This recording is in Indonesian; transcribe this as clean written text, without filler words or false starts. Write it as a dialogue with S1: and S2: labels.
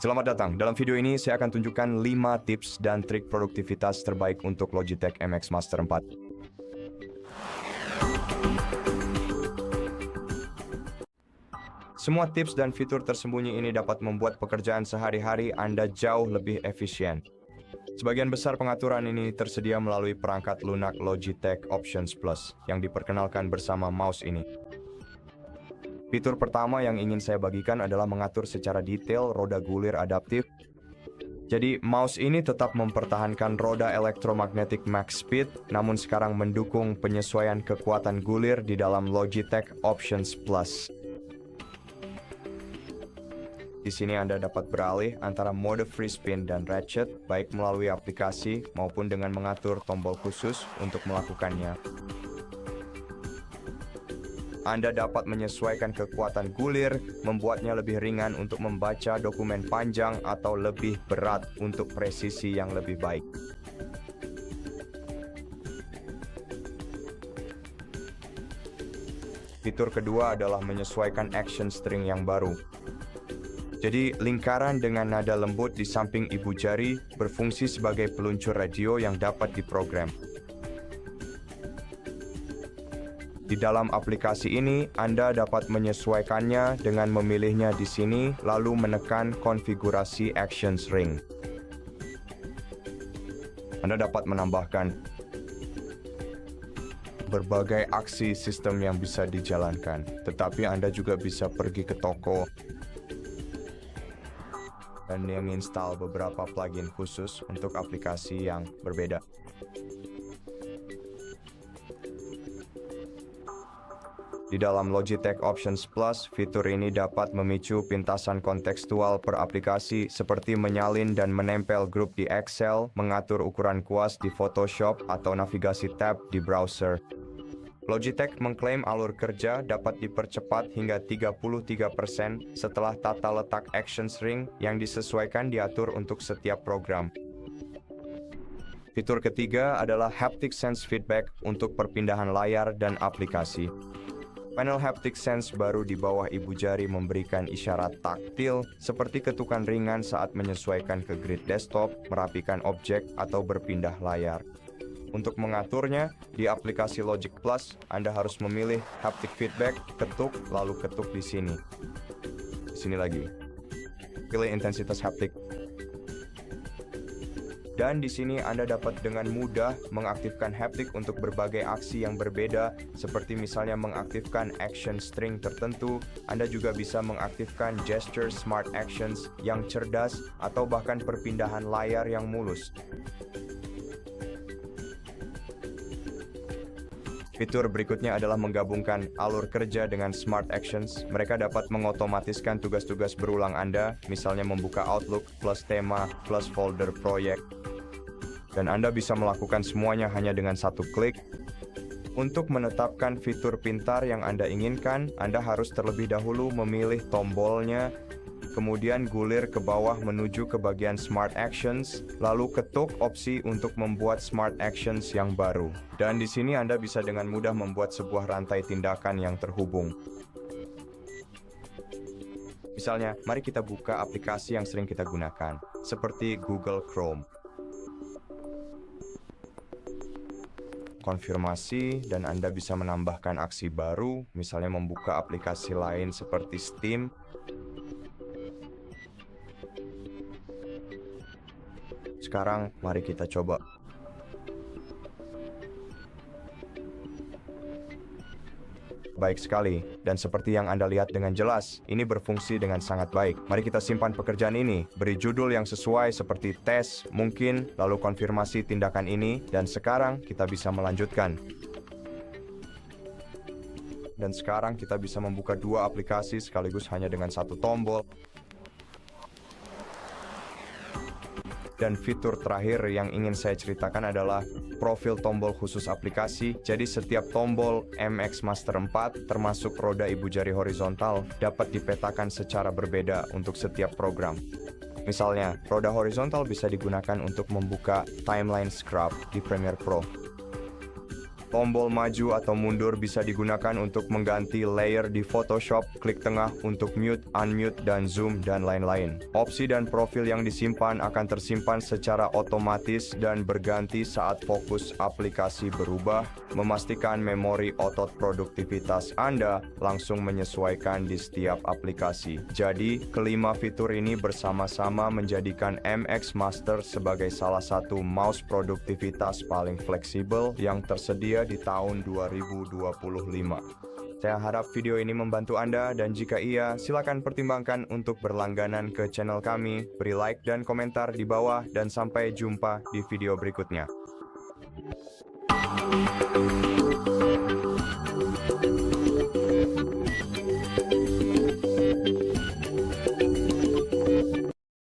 S1: Selamat datang. Dalam video ini saya akan tunjukkan 5 tips dan trik produktivitas terbaik untuk Logitech MX Master 4. Semua tips dan fitur tersembunyi ini dapat membuat pekerjaan sehari-hari Anda jauh lebih efisien. Sebagian besar pengaturan ini tersedia melalui perangkat lunak Logitech Options Plus yang diperkenalkan bersama mouse ini. Fitur pertama yang ingin saya bagikan adalah mengatur secara detail roda gulir adaptif. Jadi, mouse ini tetap mempertahankan roda elektromagnetic max speed, namun sekarang mendukung penyesuaian kekuatan gulir di dalam Logitech Options Plus. Di sini Anda dapat beralih antara mode free spin dan ratchet, baik melalui aplikasi maupun dengan mengatur tombol khusus untuk melakukannya. Anda dapat menyesuaikan kekuatan gulir, membuatnya lebih ringan untuk membaca dokumen panjang atau lebih berat untuk presisi yang lebih baik. Fitur kedua adalah menyesuaikan action string yang baru. Jadi, lingkaran dengan nada lembut di samping ibu jari berfungsi sebagai peluncur radio yang dapat diprogram. Di dalam aplikasi ini, Anda dapat menyesuaikannya dengan memilihnya di sini, lalu menekan konfigurasi action string. Anda dapat menambahkan berbagai aksi sistem yang bisa dijalankan, tetapi Anda juga bisa pergi ke toko dan menginstal beberapa plugin khusus untuk aplikasi yang berbeda. Di dalam Logitech Options Plus, fitur ini dapat memicu pintasan kontekstual per aplikasi seperti menyalin dan menempel grup di Excel, mengatur ukuran kuas di Photoshop, atau navigasi tab di browser. Logitech mengklaim alur kerja dapat dipercepat hingga 33% setelah tata letak action string yang disesuaikan diatur untuk setiap program. Fitur ketiga adalah Haptic Sense Feedback untuk perpindahan layar dan aplikasi. Panel Haptic Sense baru di bawah ibu jari memberikan isyarat taktil seperti ketukan ringan saat menyesuaikan ke grid desktop, merapikan objek, atau berpindah layar. Untuk mengaturnya, di aplikasi Logic Plus, Anda harus memilih Haptic Feedback, ketuk, lalu ketuk di sini. Di sini lagi. Pilih intensitas haptik. Dan di sini Anda dapat dengan mudah mengaktifkan haptik untuk berbagai aksi yang berbeda, seperti misalnya mengaktifkan action string tertentu. Anda juga bisa mengaktifkan gesture smart actions yang cerdas atau bahkan perpindahan layar yang mulus. Fitur berikutnya adalah menggabungkan alur kerja dengan Smart Actions. Mereka dapat mengotomatiskan tugas-tugas berulang Anda, misalnya membuka Outlook, plus tema, plus folder proyek. Dan Anda bisa melakukan semuanya hanya dengan satu klik. Untuk menetapkan fitur pintar yang Anda inginkan, Anda harus terlebih dahulu memilih tombolnya, kemudian gulir ke bawah menuju ke bagian Smart Actions, lalu ketuk opsi untuk membuat Smart Actions yang baru. Dan di sini Anda bisa dengan mudah membuat sebuah rantai tindakan yang terhubung. Misalnya, mari kita buka aplikasi yang sering kita gunakan, seperti Google Chrome. Konfirmasi, dan Anda bisa menambahkan aksi baru, misalnya membuka aplikasi lain seperti Steam. Sekarang, mari kita coba. Baik sekali, dan seperti yang Anda lihat dengan jelas, ini berfungsi dengan sangat baik. Mari kita simpan pekerjaan ini, beri judul yang sesuai seperti tes, mungkin, lalu konfirmasi tindakan ini, dan sekarang kita bisa melanjutkan. Dan sekarang kita bisa membuka dua aplikasi sekaligus hanya dengan satu tombol. Dan fitur terakhir yang ingin saya ceritakan adalah profil tombol khusus aplikasi. Jadi setiap tombol MX Master 4 termasuk roda ibu jari horizontal dapat dipetakan secara berbeda untuk setiap program. Misalnya, roda horizontal bisa digunakan untuk membuka timeline scrub di Premiere Pro. Tombol maju atau mundur bisa digunakan untuk mengganti layer di Photoshop, klik tengah untuk mute, unmute, dan zoom, dan lain-lain. Opsi dan profil yang disimpan akan tersimpan secara otomatis dan berganti saat fokus aplikasi berubah, memastikan memori otot produktivitas Anda langsung menyesuaikan di setiap aplikasi. Jadi, kelima fitur ini bersama-sama menjadikan MX Master sebagai salah satu mouse produktivitas paling fleksibel yang tersedia di tahun 2025. Saya harap video ini membantu Anda, dan jika iya, silakan pertimbangkan untuk berlangganan ke channel kami, beri like dan komentar di bawah, dan sampai jumpa di video berikutnya.